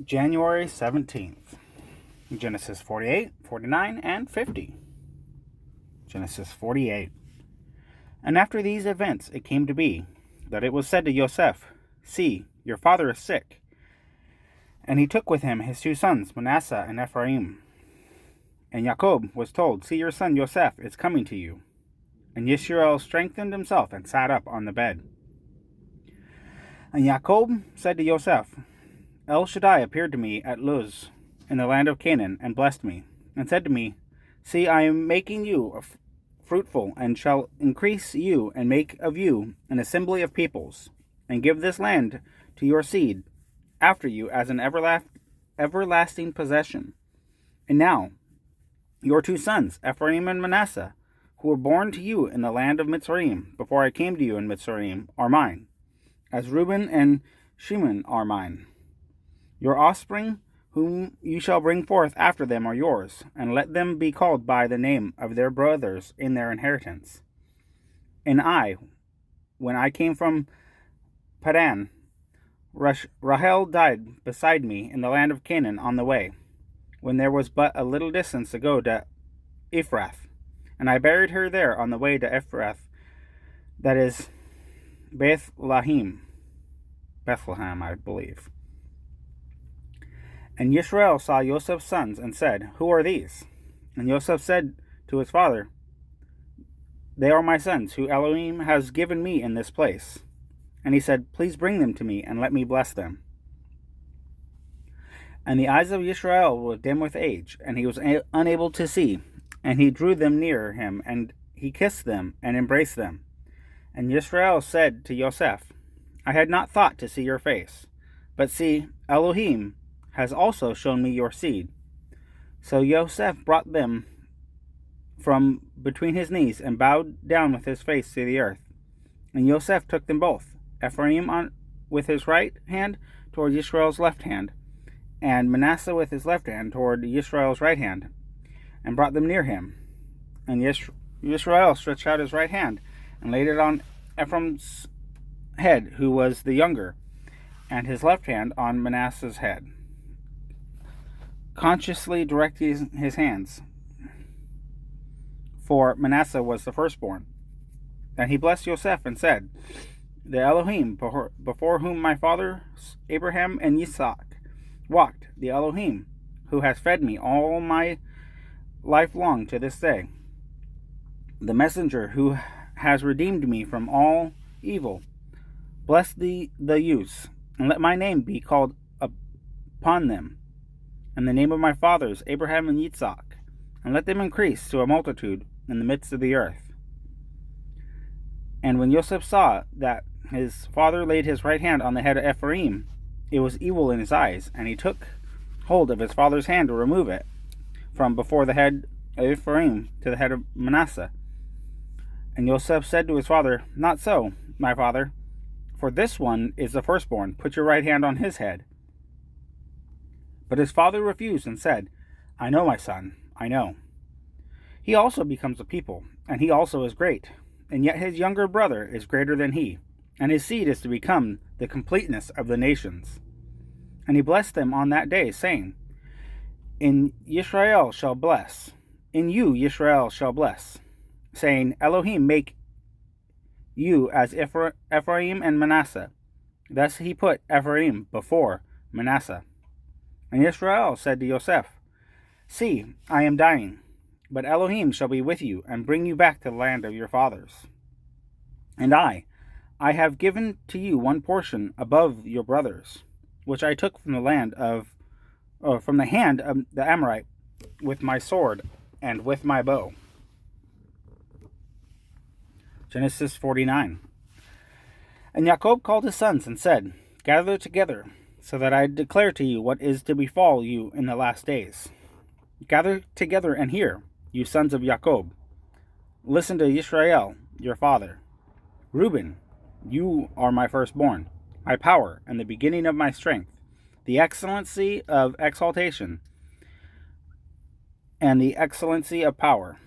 January 17th. Genesis 48, 49, and 50. Genesis 48. And after these events it came to be, that it was said to Joseph, See, your father is sick. And he took with him his two sons, Manasseh and Ephraim. And Jacob was told, See, your son Joseph is coming to you. And Yisrael strengthened himself and sat up on the bed. And Jacob said to Joseph, El Shaddai appeared to me at Luz, in the land of Canaan, and blessed me, and said to me, See, I am making you fruitful, and shall increase you, and make of you an assembly of peoples, and give this land to your seed after you as an everlasting possession. And now, your two sons, Ephraim and Manasseh, who were born to you in the land of Mitzrayim, before I came to you in Mitzrayim, are mine, as Reuben and Shimon are mine. Your offspring, whom you shall bring forth after them, are yours, and let them be called by the name of their brothers in their inheritance. And I, when I came from Padan, Rahel died beside me in the land of Canaan on the way, when there was but a little distance to go to Ephrath. And I buried her there on the way to Ephrath, that is Bethlehem, I believe. And Yisrael saw Joseph's sons, and said, Who are these? And Joseph said to his father, They are my sons, who Elohim has given me in this place. And he said, Please bring them to me, and let me bless them. And the eyes of Yisrael were dim with age, and he was unable to see. And he drew them near him, and he kissed them, and embraced them. And Yisrael said to Joseph, I had not thought to see your face, but see, Elohim has also shown me your seed. So Joseph brought them from between his knees, and bowed down with his face to the earth. And Joseph took them both, Ephraim with his right hand toward Yisrael's left hand, and Manasseh with his left hand toward Yisrael's right hand, and brought them near him. And Yisrael stretched out his right hand, and laid it on Ephraim's head, who was the younger, and his left hand on Manasseh's head, consciously directing his hands, for Manasseh was the firstborn. Then he blessed Joseph and said, The Elohim before whom my fathers Abraham and Isaac walked, the Elohim who has fed me all my life long to this day, the messenger who has redeemed me from all evil, bless the youths, and let my name be called upon them, and the name of my fathers Abraham and Isaac, and let them increase to a multitude in the midst of the earth. And when Joseph saw that his father laid his right hand on the head of Ephraim, it was evil in his eyes, and he took hold of his father's hand to remove it from before the head of Ephraim to the head of Manasseh. And Joseph said to his father, Not so, my father, for this one is the firstborn. Put your right hand on his head. But his father refused and said, I know, my son, I know. He also becomes a people, and he also is great, and yet his younger brother is greater than he, and his seed is to become the completeness of the nations. And he blessed them on that day, saying, In Yisrael shall bless, in you Yisrael shall bless, saying, Elohim make you as Ephraim and Manasseh. Thus he put Ephraim before Manasseh. And Yisrael said to Joseph, See, I am dying, but Elohim shall be with you, and bring you back to the land of your fathers. And I have given to you one portion above your brothers, which I took from from the hand of the Amorite, with my sword and with my bow. Genesis 49. And Jacob called his sons and said, Gather together, so that I declare to you what is to befall you in the last days. Gather together and hear, you sons of Jacob. Listen to Yisrael, your father. Reuben, you are my firstborn, my power, and the beginning of my strength, the excellency of exaltation, and the excellency of power.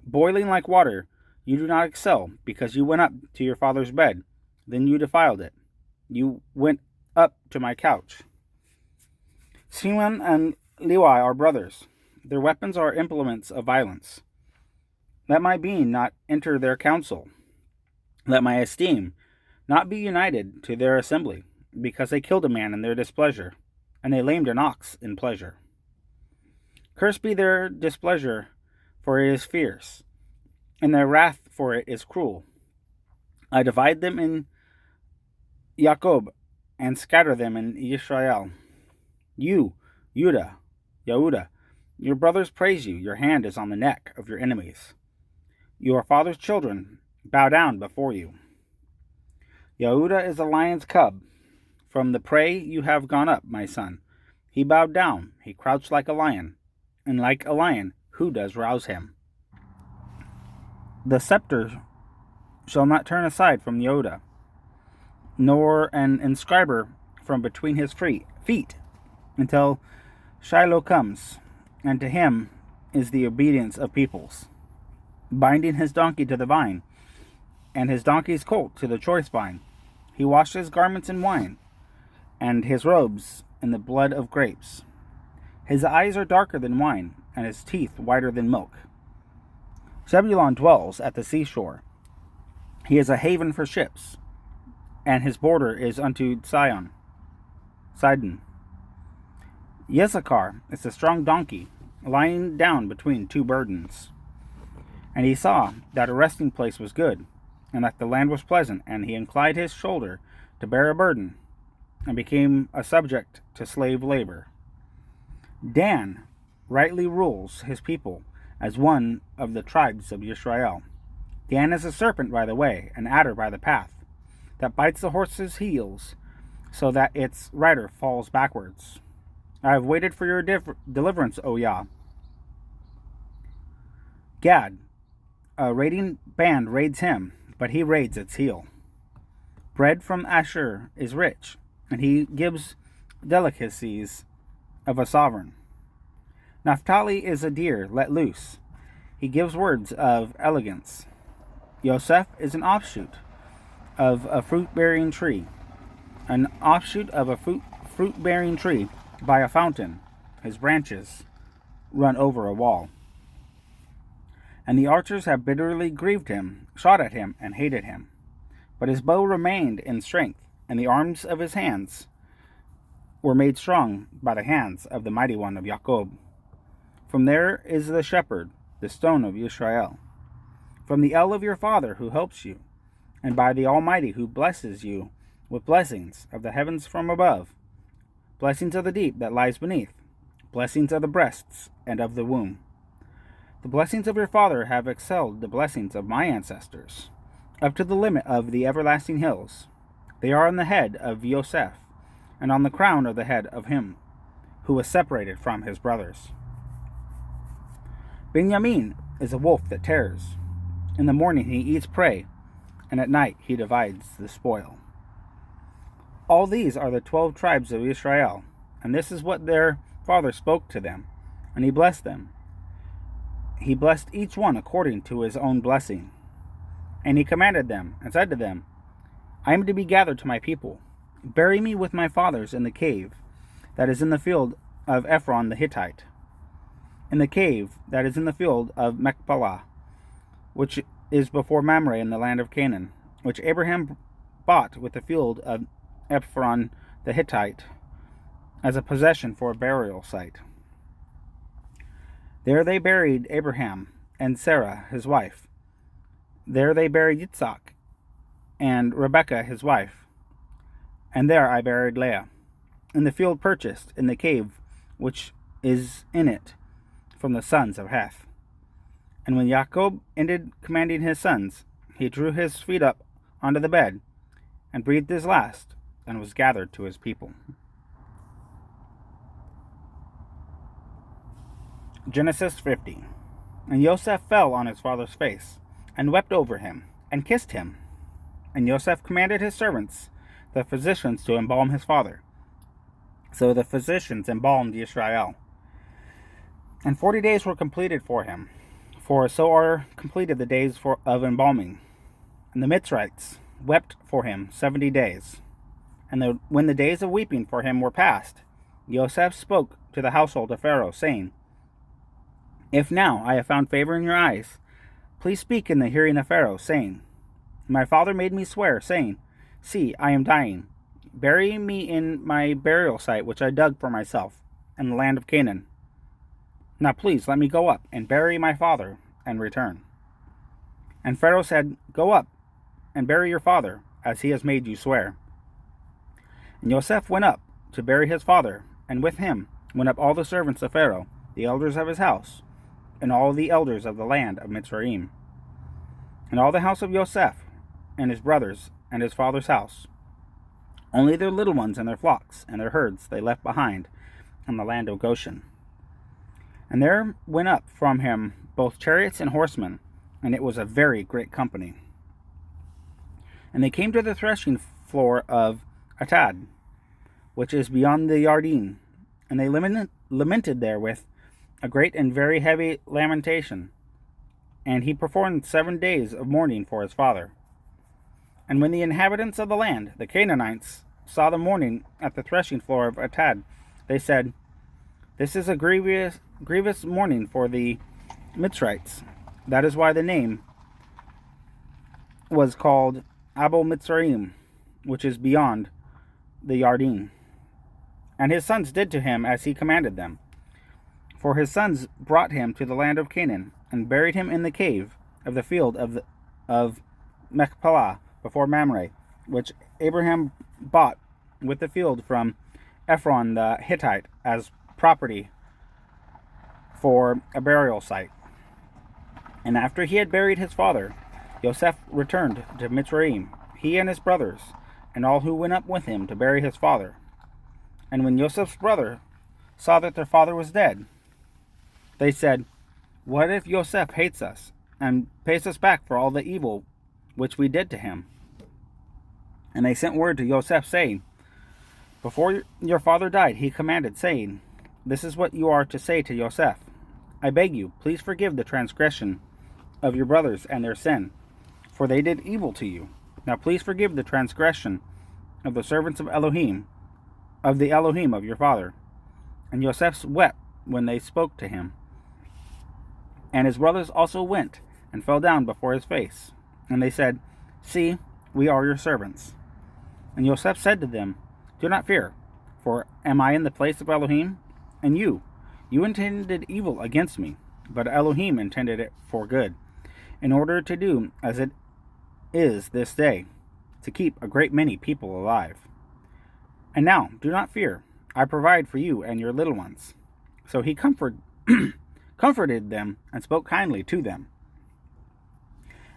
Boiling like water, you do not excel, because you went up to your father's bed, then you defiled it. You went up to my couch. Simeon and Levi are brothers. Their weapons are implements of violence. Let my being not enter their council. Let my esteem not be united to their assembly, because they killed a man in their displeasure, and they lamed an ox in pleasure. Cursed be their displeasure, for it is fierce, and their wrath for it is cruel. I divide them in Jacob, and scatter them in Israel. You, Yehuda, your brothers praise you. Your hand is on the neck of your enemies. Your father's children bow down before you. Yehuda is a lion's cub. From the prey you have gone up, my son. He bowed down. He crouched like a lion. And like a lion, who does rouse him? The scepter shall not turn aside from Yehuda, nor an inscriber from between his feet, until Shiloh comes, and to him is the obedience of peoples, binding his donkey to the vine, and his donkey's colt to the choice vine. He washed his garments in wine, and his robes in the blood of grapes. His eyes are darker than wine, and his teeth whiter than milk. Zebulun dwells at the seashore. He is a haven for ships, and his border is unto Sidon. Issachar is a strong donkey, lying down between two burdens. And he saw that a resting place was good, and that the land was pleasant, and he inclined his shoulder to bear a burden, and became a subject to slave labor. Dan rightly rules his people as one of the tribes of Israel. Dan is a serpent by the way, an adder by the path, that bites the horse's heels, so that its rider falls backwards. I have waited for your deliverance, O Yah. Gad, a raiding band raids him, but he raids its heel. Bread from Asher is rich, and he gives delicacies of a sovereign. Naphtali is a deer let loose. He gives words of elegance. Yosef is an offshoot of a fruit-bearing tree. An offshoot of a fruit-bearing tree by a fountain. His branches run over a wall. And the archers have bitterly grieved him, shot at him, and hated him. But his bow remained in strength, and the arms of his hands were made strong by the hands of the mighty one of Jacob. From there is the shepherd, the stone of Israel. From the El of your father who helps you, and by the Almighty who blesses you with blessings of the heavens from above, blessings of the deep that lies beneath, blessings of the breasts and of the womb. The blessings of your father have excelled the blessings of my ancestors, up to the limit of the everlasting hills. They are on the head of Yosef, and on the crown of the head of him who was separated from his brothers. Benjamin is a wolf that tears. In the morning he eats prey, and at night he divides the spoil. All these are the 12 tribes of Israel, and this is what their father spoke to them, and he blessed them. He blessed each one according to his own blessing. And he commanded them, and said to them, I am to be gathered to my people. Bury me with my fathers in the cave that is in the field of Ephron the Hittite, in the cave that is in the field of Machpelah, which is before Mamre in the land of Canaan, which Abraham bought with the field of Ephron the Hittite as a possession for a burial site. There they buried Abraham and Sarah his wife. There they buried Yitzhak and Rebekah his wife. And there I buried Leah, in the field purchased, in the cave which is in it, from the sons of Heth. And when Jacob ended commanding his sons, he drew his feet up onto the bed, and breathed his last, and was gathered to his people. Genesis 50. And Joseph fell on his father's face, and wept over him, and kissed him. And Joseph commanded his servants, the physicians, to embalm his father. So the physicians embalmed Israel. And 40 days were completed for him, for so are completed the days of embalming. And the Mitzrites wept for him 70 days. And when the days of weeping for him were past, Yosef spoke to the household of Pharaoh, saying, If now I have found favor in your eyes, please speak in the hearing of Pharaoh, saying, My father made me swear, saying, See, I am dying. Bury me in my burial site which I dug for myself in the land of Canaan. Now please let me go up and bury my father and return. And Pharaoh said, Go up and bury your father, as he has made you swear. And Yosef went up to bury his father, and with him went up all the servants of Pharaoh, the elders of his house, and all the elders of the land of Mitzrayim, and all the house of Yosef, and his brothers, and his father's house. Only their little ones and their flocks and their herds they left behind in the land of Goshen. And there went up from him both chariots and horsemen, and it was a very great company. And they came to the threshing floor of Atad, which is beyond the Yarden, and they lamented there with a great and very heavy lamentation. And he performed 7 days of mourning for his father. And when the inhabitants of the land, the Canaanites, saw the mourning at the threshing floor of Atad, they said, This is a grievous mourning for the Mitzrites. That is why the name was called Abel Mitzrayim, which is beyond the Yarden. And his sons did to him as he commanded them. For his sons brought him to the land of Canaan, and buried him in the cave of the field of Machpelah before Mamre, which Abraham bought with the field from Ephron the Hittite as property for a burial site. And after he had buried his father, Yosef returned to Mitzrayim, he and his brothers, and all who went up with him to bury his father. And when Yosef's brother saw that their father was dead, they said, What if Yosef hates us, and pays us back for all the evil which we did to him? And they sent word to Yosef, saying, Before your father died, he commanded, saying, This is what you are to say to Yosef. I beg you, please forgive the transgression of your brothers and their sin, for they did evil to you. Now please forgive the transgression of the servants of Elohim, of the Elohim of your father. And Yosef wept when they spoke to him. And his brothers also went and fell down before his face. And they said, See, we are your servants. And Yosef said to them, Do not fear, for am I in the place of Elohim? And you intended evil against me, but Elohim intended it for good, in order to do as it is this day, to keep a great many people alive. And now, do not fear, I provide for you and your little ones. So he comforted them and spoke kindly to them.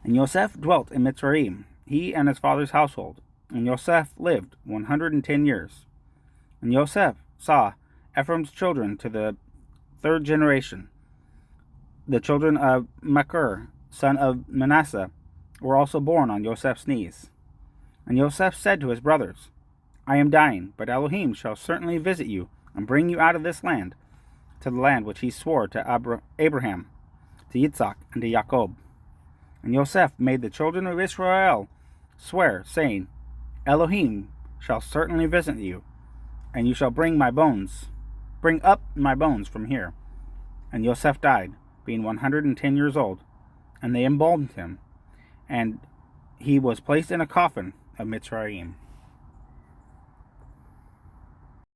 And Yosef dwelt in Mitzrayim, he and his father's household. And Yosef lived 110 years. And Yosef saw Ephraim's children to the third generation. The children of Machir, son of Manasseh, were also born on Yosef's knees. And Yosef said to his brothers, I am dying, but Elohim shall certainly visit you and bring you out of this land, to the land which he swore to Abraham, to Yitzhak, and to Jacob. And Yosef made the children of Israel swear, saying, Elohim shall certainly visit you, and you shall bring up my bones from here. And Yosef died, being 110 years old, and they embalmed him, and he was placed in a coffin of Mitzrayim.